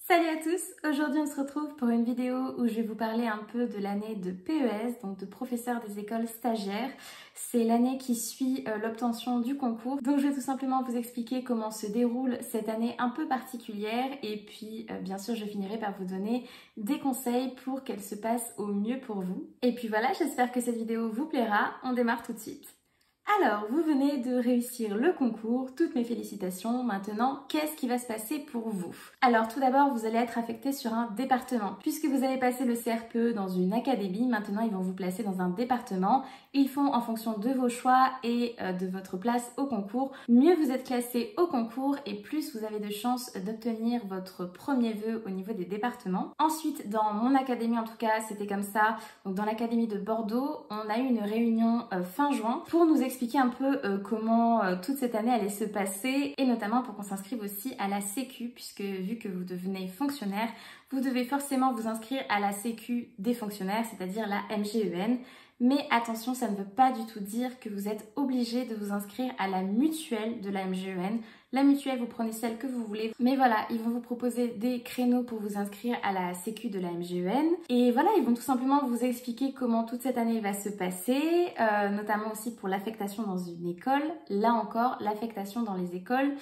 Salut à tous! Aujourd'hui on se retrouve pour une vidéo où je vais vous parler un peu de l'année de PES, donc de professeur des écoles stagiaires. C'est l'année qui suit l'obtention du concours. Donc je vais tout simplement vous expliquer comment se déroule cette année un peu particulière et puis bien sûr je finirai par vous donner des conseils pour qu'elle se passe au mieux pour vous. Et puis voilà, j'espère que cette vidéo vous plaira. On démarre tout de suite. Alors, vous venez de réussir le concours, toutes mes félicitations. Maintenant, qu'est-ce qui va se passer pour vous? Alors, tout d'abord, vous allez être affecté sur un département. Puisque vous avez passé le CRPE dans une académie, maintenant ils vont vous placer dans un département. Ils font en fonction de vos choix et de votre place au concours. Mieux vous êtes classé au concours et plus vous avez de chances d'obtenir votre premier vœu au niveau des départements. Ensuite, dans mon académie en tout cas, c'était comme ça. Donc dans l'académie de Bordeaux, on a eu une réunion fin juin pour nous expliquer un peu comment toute cette année allait se passer et notamment pour qu'on s'inscrive aussi à la Sécu puisque vu que vous devenez fonctionnaire, vous devez forcément vous inscrire à la Sécu des fonctionnaires, c'est-à-dire la MGEN. Mais attention, ça ne veut pas du tout dire que vous êtes obligé de vous inscrire à la mutuelle de la MGEN. La mutuelle, vous prenez celle que vous voulez. Mais voilà, ils vont vous proposer des créneaux pour vous inscrire à la Sécu de la MGEN. Et voilà, ils vont tout simplement vous expliquer comment toute cette année va se passer, notamment aussi pour l'affectation dans une école. Là encore, l'affectation dans les écoles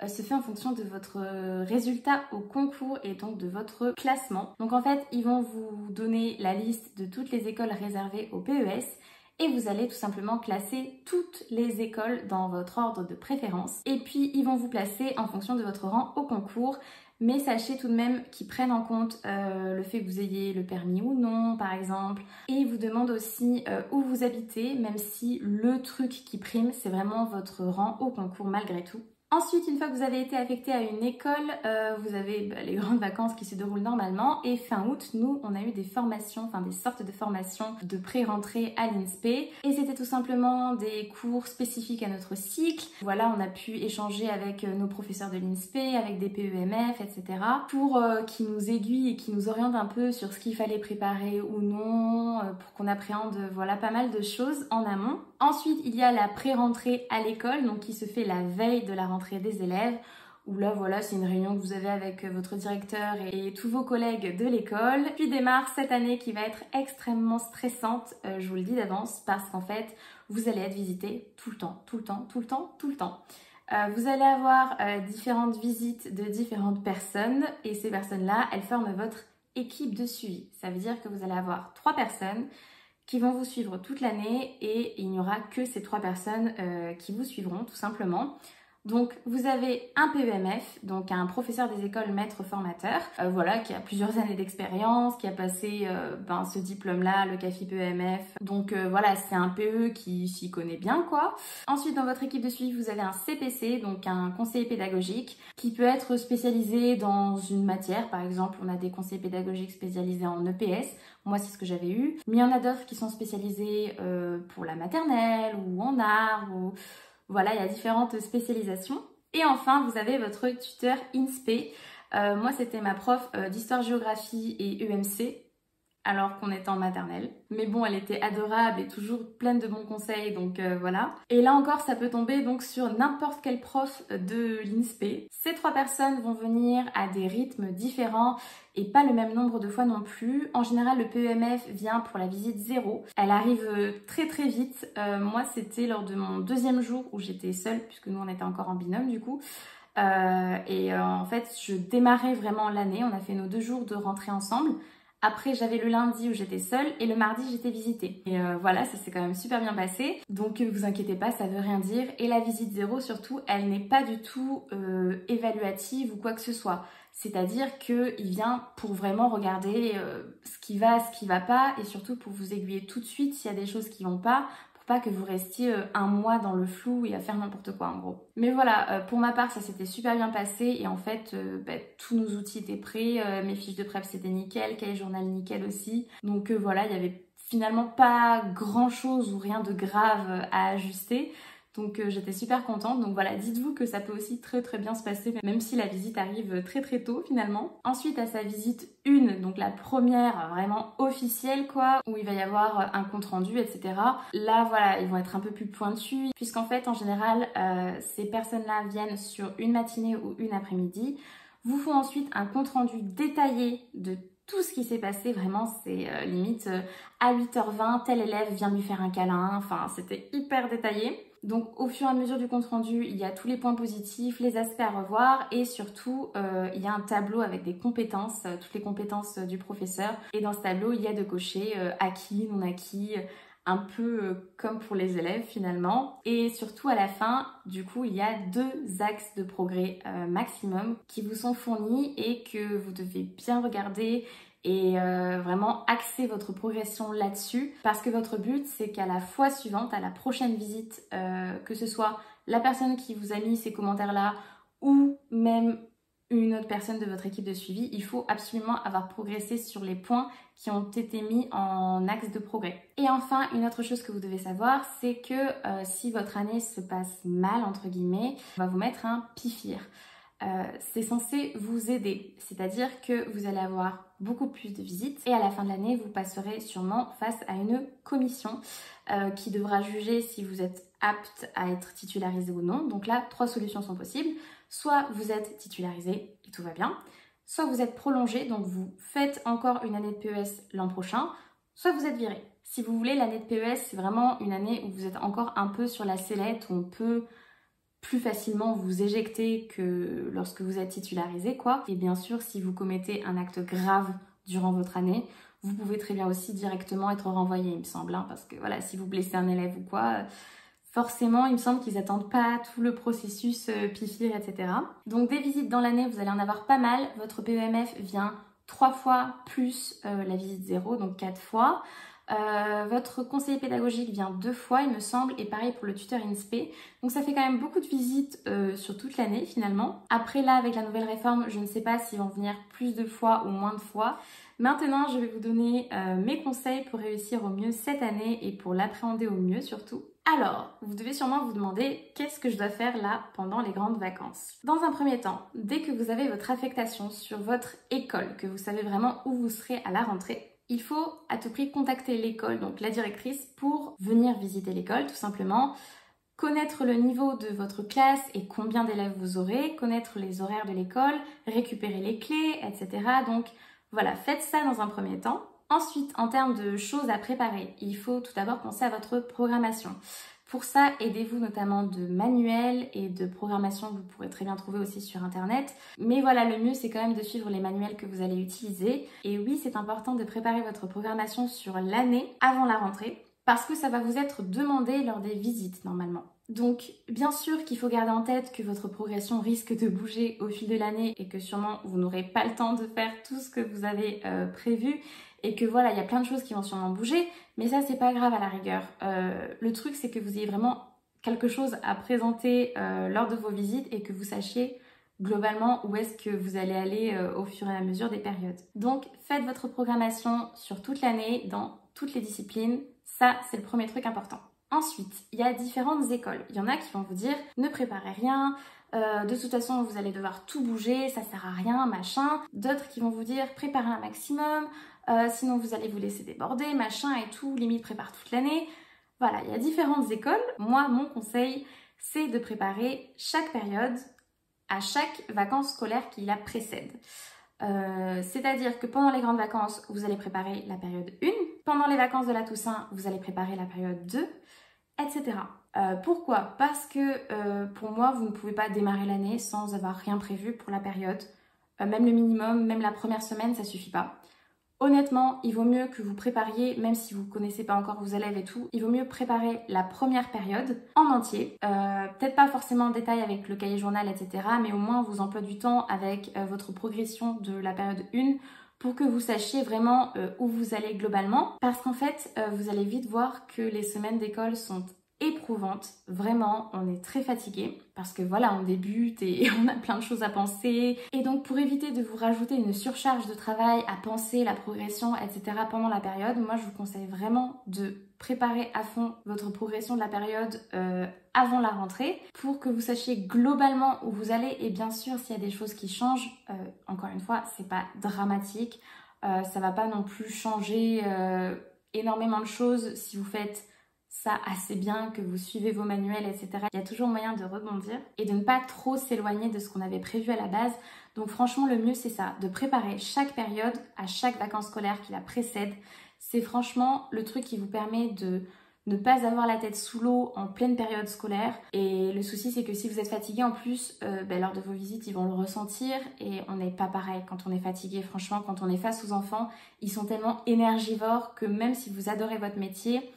se fait en fonction de votre résultat au concours et donc de votre classement. Donc en fait, ils vont vous donner la liste de toutes les écoles réservées au PES et vous allez tout simplement classer toutes les écoles dans votre ordre de préférence. Et puis, ils vont vous placer en fonction de votre rang au concours. Mais sachez tout de même qu'ils prennent en compte le fait que vous ayez le permis ou non, par exemple. Et ils vous demandent aussi où vous habitez, même si le truc qui prime, c'est vraiment votre rang au concours malgré tout. Ensuite, une fois que vous avez été affecté à une école, vous avez les grandes vacances qui se déroulent normalement et fin août, nous, on a eu des formations, enfin des sortes de formations de pré-rentrée à l'INSPE et c'était tout simplement des cours spécifiques à notre cycle. Voilà, on a pu échanger avec nos professeurs de l'INSPE, avec des PEMF, etc. pour qu'ils nous aiguillent et qu'ils nous orientent un peu sur ce qu'il fallait préparer ou non, pour qu'on appréhende voilà, pas mal de choses en amont. Ensuite, il y a la pré-rentrée à l'école, donc qui se fait la veille de la rentrée des élèves, où là, voilà, c'est une réunion que vous avez avec votre directeur et tous vos collègues de l'école. Puis démarre cette année qui va être extrêmement stressante, je vous le dis d'avance, parce qu'en fait, vous allez être visité tout le temps, tout le temps, tout le temps, tout le temps. Vous allez avoir différentes visites de différentes personnes, et ces personnes-là, elles forment votre équipe de suivi. Ça veut dire que vous allez avoir 3 personnes qui vont vous suivre toute l'année et il n'y aura que ces 3 personnes qui vous suivront tout simplement. Donc vous avez un PEMF, donc un professeur des écoles maître formateur, voilà, qui a plusieurs années d'expérience, qui a passé ce diplôme-là, le CAFI PEMF. Donc voilà, c'est un PE qui s'y connaît bien quoi. Ensuite dans votre équipe de suivi, vous avez un CPC, donc un conseiller pédagogique, qui peut être spécialisé dans une matière. Par exemple, on a des conseillers pédagogiques spécialisés en EPS. Moi, c'est ce que j'avais eu. Mais il y en a d'autres qui sont spécialisés pour la maternelle ou en art ou... Voilà, il y a différentes spécialisations. Et enfin, vous avez votre tuteur INSPE. Moi, c'était ma prof d'histoire-géographie et EMC, alors qu'on était en maternelle. Mais bon, elle était adorable et toujours pleine de bons conseils, donc voilà. Et là encore, ça peut tomber donc sur n'importe quel prof de l'INSPE. Ces 3 personnes vont venir à des rythmes différents et pas le même nombre de fois non plus. En général, le PEMF vient pour la visite 0. Elle arrive très très vite. Moi, c'était lors de mon 2e jour où j'étais seule, puisque nous, on était encore en binôme du coup. En fait, je démarrais vraiment l'année. On a fait nos 2 jours de rentrée ensemble. Après, j'avais le lundi où j'étais seule et le mardi, j'étais visitée. Et voilà, ça s'est quand même super bien passé. Donc, vous inquiétez pas, ça veut rien dire. Et la visite 0, surtout, elle n'est pas du tout évaluative ou quoi que ce soit. C'est-à-dire qu'il vient pour vraiment regarder ce qui va pas et surtout pour vous aiguiller tout de suite s'il y a des choses qui vont pas. Pas que vous restiez un mois dans le flou et à faire n'importe quoi en gros. Mais voilà, pour ma part ça s'était super bien passé et en fait tous nos outils étaient prêts, mes fiches de prep c'était nickel, cahier journal nickel aussi. Donc voilà, il y avait finalement pas grand chose ou rien de grave à ajuster. Donc j'étais super contente. Donc voilà, dites-vous que ça peut aussi très très bien se passer, même si la visite arrive très très tôt finalement. Ensuite à sa visite 1, donc la première vraiment officielle quoi, où il va y avoir un compte rendu, etc. Là voilà, ils vont être un peu plus pointus, puisqu'en fait en général ces personnes-là viennent sur une matinée ou une après-midi. vous font ensuite un compte-rendu détaillé de tout ce qui s'est passé. Vraiment, c'est limite à 8h20, tel élève vient lui faire un câlin. Enfin, c'était hyper détaillé. Donc, au fur et à mesure du compte-rendu, il y a tous les points positifs, les aspects à revoir et surtout, il y a un tableau avec des compétences, toutes les compétences du professeur. Et dans ce tableau, il y a de cocher acquis, non acquis, un peu comme pour les élèves finalement. Et surtout à la fin, du coup, il y a 2 axes de progrès maximum qui vous sont fournis et que vous devez bien regarder et vraiment axer votre progression là-dessus parce que votre but c'est qu'à la fois suivante, à la prochaine visite, que ce soit la personne qui vous a mis ces commentaires là ou même une autre personne de votre équipe de suivi, il faut absolument avoir progressé sur les points qui ont été mis en axe de progrès. Et enfin, une autre chose que vous devez savoir, c'est que si votre année se passe mal, entre guillemets, on va vous mettre un PIFIR. C'est censé vous aider, c'est-à-dire que vous allez avoir beaucoup plus de visites et à la fin de l'année, vous passerez sûrement face à une commission qui devra juger si vous êtes apte à être titularisé ou non. Donc là, 3 solutions sont possibles. Soit vous êtes titularisé et tout va bien, soit vous êtes prolongé, donc vous faites encore une année de PES l'an prochain, soit vous êtes viré. Si vous voulez, l'année de PES, c'est vraiment une année où vous êtes encore un peu sur la sellette, où on peut plus facilement vous éjecter que lorsque vous êtes titularisé, quoi. Et bien sûr, si vous commettez un acte grave durant votre année, vous pouvez très bien aussi directement être renvoyé, il me semble, hein, parce que voilà, si vous blessez un élève ou quoi, forcément, il me semble qu'ils n'attendent pas tout le processus PIFIR, etc. Donc des visites dans l'année, vous allez en avoir pas mal. Votre PEMF vient 3 fois plus la visite 0, donc 4 fois. Votre conseiller pédagogique vient 2 fois, il me semble, et pareil pour le tuteur INSPE. Donc ça fait quand même beaucoup de visites sur toute l'année finalement. Après là, avec la nouvelle réforme, je ne sais pas s'ils vont venir plus de fois ou moins de fois. Maintenant, je vais vous donner mes conseils pour réussir au mieux cette année et pour l'appréhender au mieux surtout. Alors, vous devez sûrement vous demander qu'est-ce que je dois faire là pendant les grandes vacances. Dans un premier temps, dès que vous avez votre affectation sur votre école, que vous savez vraiment où vous serez à la rentrée, il faut à tout prix contacter l'école, donc la directrice, pour venir visiter l'école tout simplement. Connaître le niveau de votre classe et combien d'élèves vous aurez, connaître les horaires de l'école, récupérer les clés, etc. Donc voilà, faites ça dans un premier temps. Ensuite, en termes de choses à préparer, il faut tout d'abord penser à votre programmation. Pour ça, aidez-vous notamment de manuels et de programmation que vous pourrez très bien trouver aussi sur internet. Mais voilà, le mieux c'est quand même de suivre les manuels que vous allez utiliser. Et oui, c'est important de préparer votre programmation sur l'année avant la rentrée parce que ça va vous être demandé lors des visites normalement. Donc bien sûr qu'il faut garder en tête que votre progression risque de bouger au fil de l'année et que sûrement vous n'aurez pas le temps de faire tout ce que vous avez prévu et que voilà, il y a plein de choses qui vont sûrement bouger, mais ça c'est pas grave à la rigueur. Le truc c'est que vous ayez vraiment quelque chose à présenter lors de vos visites et que vous sachiez globalement où est-ce que vous allez aller au fur et à mesure des périodes. Donc faites votre programmation sur toute l'année dans toutes les disciplines, ça c'est le premier truc important. Ensuite, il y a différentes écoles. Il y en a qui vont vous dire ne préparez rien, de toute façon vous allez devoir tout bouger, ça sert à rien, machin. D'autres qui vont vous dire préparez un maximum, sinon vous allez vous laisser déborder, machin et tout, limite prépare toute l'année. Voilà, il y a différentes écoles. Moi, mon conseil, c'est de préparer chaque période à chaque vacances scolaires qui la précède. C'est-à-dire que pendant les grandes vacances, vous allez préparer la période 1. Pendant les vacances de la Toussaint, vous allez préparer la période 2, etc. Pourquoi? Parce que pour moi, vous ne pouvez pas démarrer l'année sans avoir rien prévu pour la période. Même le minimum, même la première semaine, ça suffit pas. Honnêtement, il vaut mieux que vous prépariez, même si vous ne connaissez pas encore vos élèves et tout, il vaut mieux préparer la première période en entier. Peut-être pas forcément en détail avec le cahier journal, etc. Mais au moins vos emplois du temps avec votre progression de la période 1 pour que vous sachiez vraiment où vous allez globalement. Parce qu'en fait, vous allez vite voir que les semaines d'école sont éprouvante, vraiment, on est très fatigué parce que voilà, on débute et on a plein de choses à penser et donc pour éviter de vous rajouter une surcharge de travail à penser la progression, etc. pendant la période, moi je vous conseille vraiment de préparer à fond votre progression de la période avant la rentrée pour que vous sachiez globalement où vous allez et bien sûr s'il y a des choses qui changent, encore une fois, c'est pas dramatique, ça va pas non plus changer énormément de choses si vous faites ça assez bien, que vous suivez vos manuels, etc., il y a toujours moyen de rebondir et de ne pas trop s'éloigner de ce qu'on avait prévu à la base. Donc franchement, le mieux, c'est ça, de préparer chaque période à chaque vacances scolaires qui la précède. C'est franchement le truc qui vous permet de ne pas avoir la tête sous l'eau en pleine période scolaire. Et le souci, c'est que si vous êtes fatigué en plus, lors de vos visites, ils vont le ressentir et on n'est pas pareil quand on est fatigué. Franchement, quand on est face aux enfants, ils sont tellement énergivores que même si vous adorez votre métier,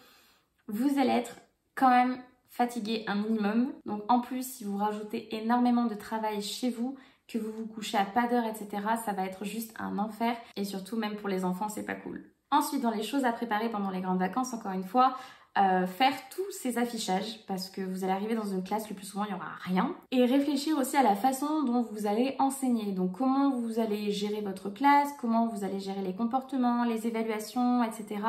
vous allez être quand même fatigué un minimum. Donc en plus, si vous rajoutez énormément de travail chez vous, que vous vous couchez à pas d'heure, etc., ça va être juste un enfer. Et surtout, même pour les enfants, c'est pas cool. Ensuite, dans les choses à préparer pendant les grandes vacances, encore une fois, faire tous ces affichages parce que vous allez arriver dans une classe, le plus souvent il n'y aura rien, et réfléchir aussi à la façon dont vous allez enseigner, donc comment vous allez gérer votre classe, comment vous allez gérer les comportements, les évaluations, etc.,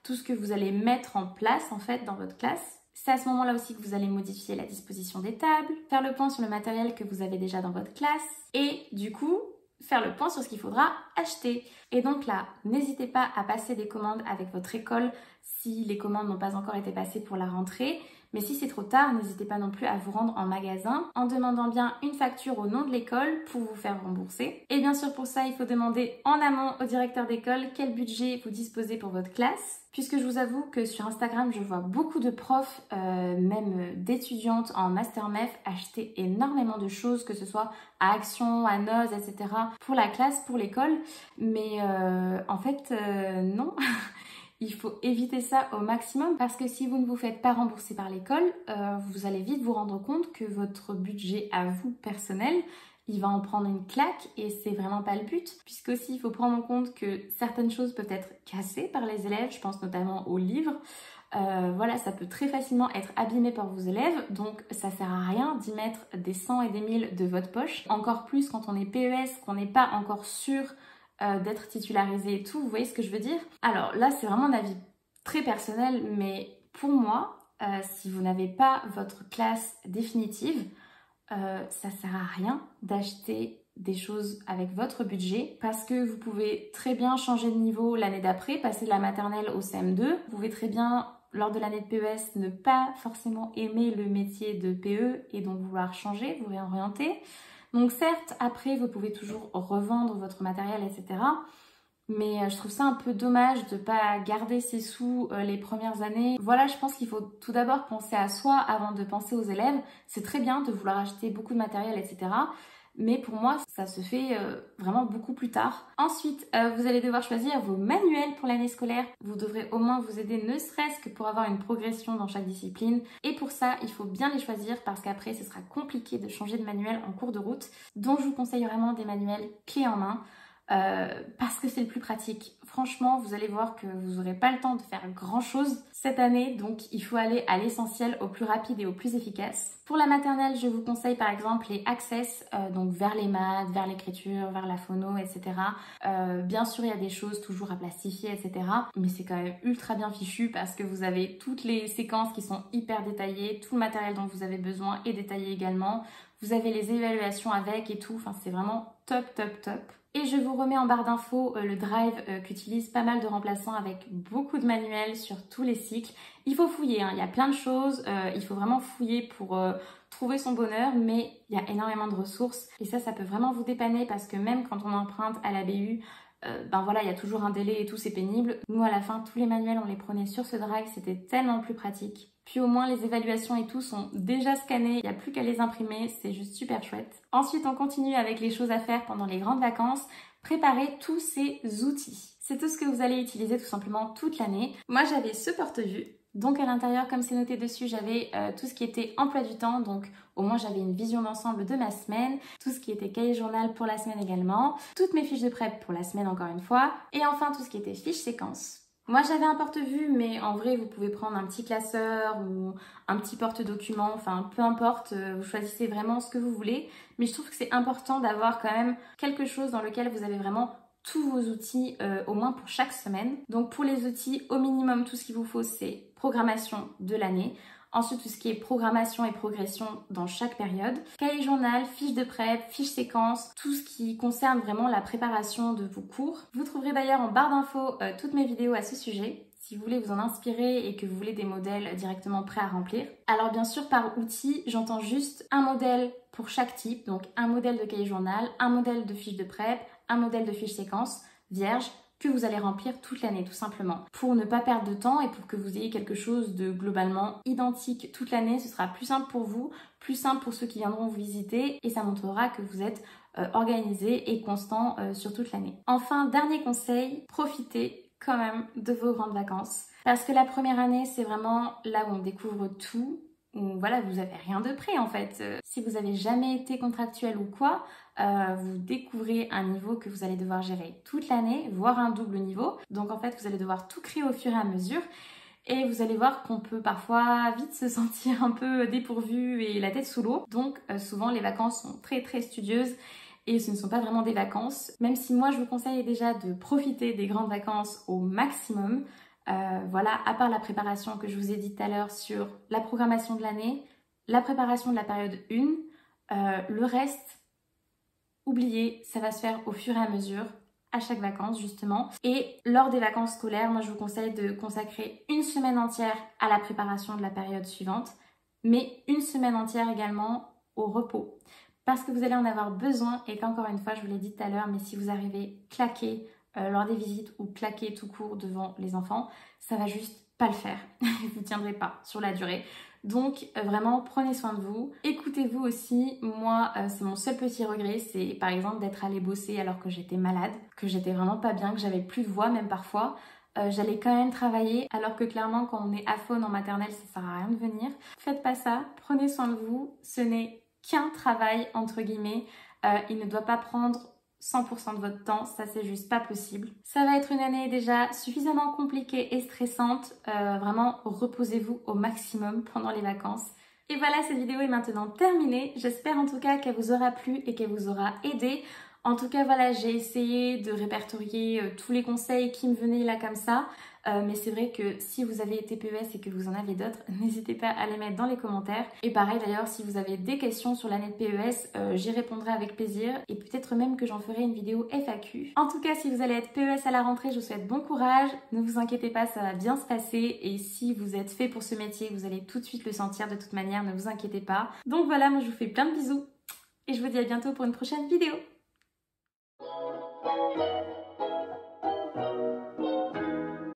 tout ce que vous allez mettre en place en fait dans votre classe. C'est à ce moment-là aussi que vous allez modifier la disposition des tables, faire le point sur le matériel que vous avez déjà dans votre classe et du coup faire le point sur ce qu'il faudra acheter. Et donc là, n'hésitez pas à passer des commandes avec votre école si les commandes n'ont pas encore été passées pour la rentrée. Mais si c'est trop tard, n'hésitez pas non plus à vous rendre en magasin en demandant bien une facture au nom de l'école pour vous faire rembourser. Et bien sûr pour ça, il faut demander en amont au directeur d'école quel budget vous disposez pour votre classe. Puisque je vous avoue que sur Instagram, je vois beaucoup de profs, même d'étudiantes en Master MEF, acheter énormément de choses, que ce soit à Action, à Noz, etc. pour la classe, pour l'école. Mais en fait, non. Il faut éviter ça au maximum parce que si vous ne vous faites pas rembourser par l'école, vous allez vite vous rendre compte que votre budget à vous personnel, il va en prendre une claque et c'est vraiment pas le but. Puisque aussi il faut prendre en compte que certaines choses peuvent être cassées par les élèves, je pense notamment aux livres. Voilà, ça peut très facilement être abîmé par vos élèves, donc ça sert à rien d'y mettre des 100 et des 1000 de votre poche. Encore plus quand on est PES, qu'on n'est pas encore sûr d'être titularisé et tout, vous voyez ce que je veux dire? Alors là, c'est vraiment un avis très personnel, mais pour moi, si vous n'avez pas votre classe définitive, ça sert à rien d'acheter des choses avec votre budget parce que vous pouvez très bien changer de niveau l'année d'après, passer de la maternelle au CM2. Vous pouvez très bien, lors de l'année de PES, ne pas forcément aimer le métier de PE et donc vouloir changer, vous réorienter. Donc certes, après, vous pouvez toujours revendre votre matériel, etc. Mais je trouve ça un peu dommage de ne pas garder ses sous les premières années. Voilà, je pense qu'il faut tout d'abord penser à soi avant de penser aux élèves. C'est très bien de vouloir acheter beaucoup de matériel, etc. Mais pour moi, ça se fait vraiment beaucoup plus tard. Ensuite, vous allez devoir choisir vos manuels pour l'année scolaire. Vous devrez au moins vous aider, ne serait-ce que pour avoir une progression dans chaque discipline. Et pour ça, il faut bien les choisir parce qu'après, ce sera compliqué de changer de manuel en cours de route. Donc, je vous conseille vraiment des manuels clés en main. Parce que c'est le plus pratique. Franchement, vous allez voir que vous n'aurez pas le temps de faire grand chose cette année, donc il faut aller à l'essentiel, au plus rapide et au plus efficace. Pour la maternelle, je vous conseille par exemple les Access, donc vers les maths, vers l'écriture, vers la phono, etc. Bien sûr, il y a des choses toujours à plastifier, etc. Mais c'est quand même ultra bien fichu parce que vous avez toutes les séquences qui sont hyper détaillées, tout le matériel dont vous avez besoin est détaillé également. Vous avez les évaluations avec et tout, enfin c'est vraiment top, top, top. Et je vous remets en barre d'infos le Drive qu'utilise pas mal de remplaçants avec beaucoup de manuels sur tous les cycles. Il faut fouiller, hein. Il y a plein de choses, il faut vraiment fouiller pour trouver son bonheur, mais il y a énormément de ressources. Et ça peut vraiment vous dépanner parce que même quand on emprunte à la BU, ben voilà, il y a toujours un délai et tout, c'est pénible. Nous, à la fin, tous les manuels, on les prenait sur ce Drive, c'était tellement plus pratique. Puis au moins, les évaluations et tout sont déjà scannés, il n'y a plus qu'à les imprimer, c'est juste super chouette. Ensuite, on continue avec les choses à faire pendant les grandes vacances. Préparez tous ces outils. C'est tout ce que vous allez utiliser tout simplement toute l'année. Moi, j'avais ce porte-vue. Donc à l'intérieur, comme c'est noté dessus, j'avais tout ce qui était emploi du temps. Donc au moins, j'avais une vision d'ensemble de ma semaine. Tout ce qui était cahier journal pour la semaine également. Toutes mes fiches de prep pour la semaine encore une fois. Et enfin, tout ce qui était fiche séquence. Moi, j'avais un porte-vue, mais en vrai, vous pouvez prendre un petit classeur ou un petit porte-document. Enfin, peu importe, vous choisissez vraiment ce que vous voulez. Mais je trouve que c'est important d'avoir quand même quelque chose dans lequel vous avez vraiment tous vos outils, au moins pour chaque semaine. Donc pour les outils, au minimum, tout ce qu'il vous faut, c'est programmation de l'année. Ensuite, tout ce qui est programmation et progression dans chaque période. Cahier journal, fiche de prep, fiche séquence, tout ce qui concerne vraiment la préparation de vos cours. Vous trouverez d'ailleurs en barre d'infos toutes mes vidéos à ce sujet. si vous voulez vous en inspirer et que vous voulez des modèles directement prêts à remplir. Alors bien sûr, par outil, j'entends juste un modèle pour chaque type, donc un modèle de cahier journal, un modèle de fiche de prep, un modèle de fiche séquence vierge que vous allez remplir toute l'année tout simplement. Pour ne pas perdre de temps et pour que vous ayez quelque chose de globalement identique toute l'année, ce sera plus simple pour vous, plus simple pour ceux qui viendront vous visiter et ça montrera que vous êtes organisé et constant sur toute l'année. Enfin, dernier conseil, profitez quand même de vos grandes vacances. Parce que la première année, c'est vraiment là où on découvre tout, où voilà, vous avez rien de prêt en fait. Si vous avez jamais été contractuel ou quoi, vous découvrez un niveau que vous allez devoir gérer toute l'année, voire un double niveau. Donc en fait, vous allez devoir tout créer au fur et à mesure. Et vous allez voir qu'on peut parfois vite se sentir un peu dépourvu et la tête sous l'eau. Donc souvent, les vacances sont très studieuses. Et ce ne sont pas vraiment des vacances, même si moi je vous conseille déjà de profiter des grandes vacances au maximum. Voilà, à part la préparation que je vous ai dit tout à l'heure sur la programmation de l'année, la préparation de la période 1, le reste, oubliez, ça va se faire au fur et à mesure, à chaque vacances justement. Et lors des vacances scolaires, moi je vous conseille de consacrer une semaine entière à la préparation de la période suivante, mais une semaine entière également au repos. Parce que vous allez en avoir besoin et qu'encore une fois, je vous l'ai dit tout à l'heure, mais si vous arrivez claqué lors des visites ou claqué tout court devant les enfants, ça va juste pas le faire. Vous ne tiendrez pas sur la durée. Donc vraiment, prenez soin de vous. Écoutez-vous aussi. Moi, c'est mon seul petit regret, c'est par exemple d'être allée bosser alors que j'étais malade, que j'étais vraiment pas bien, que j'avais plus de voix même parfois. J'allais quand même travailler alors que clairement quand on est aphone en maternelle, ça sert à rien de venir. Faites pas ça, prenez soin de vous. Ce n'est qu'un travail entre guillemets, il ne doit pas prendre 100% de votre temps, ça c'est juste pas possible. Ça va être une année déjà suffisamment compliquée et stressante, vraiment reposez-vous au maximum pendant les vacances. Et voilà, cette vidéo est maintenant terminée, j'espère en tout cas qu'elle vous aura plu et qu'elle vous aura aidé. En tout cas voilà, j'ai essayé de répertorier tous les conseils qui me venaient là comme ça. Mais c'est vrai que si vous avez été PES et que vous en avez d'autres, n'hésitez pas à les mettre dans les commentaires. Et pareil d'ailleurs, si vous avez des questions sur l'année de PES, j'y répondrai avec plaisir et peut-être même que j'en ferai une vidéo FAQ. En tout cas, si vous allez être PES à la rentrée, je vous souhaite bon courage. Ne vous inquiétez pas, ça va bien se passer et si vous êtes fait pour ce métier, vous allez tout de suite le sentir de toute manière, ne vous inquiétez pas. Donc voilà, moi je vous fais plein de bisous et je vous dis à bientôt pour une prochaine vidéo.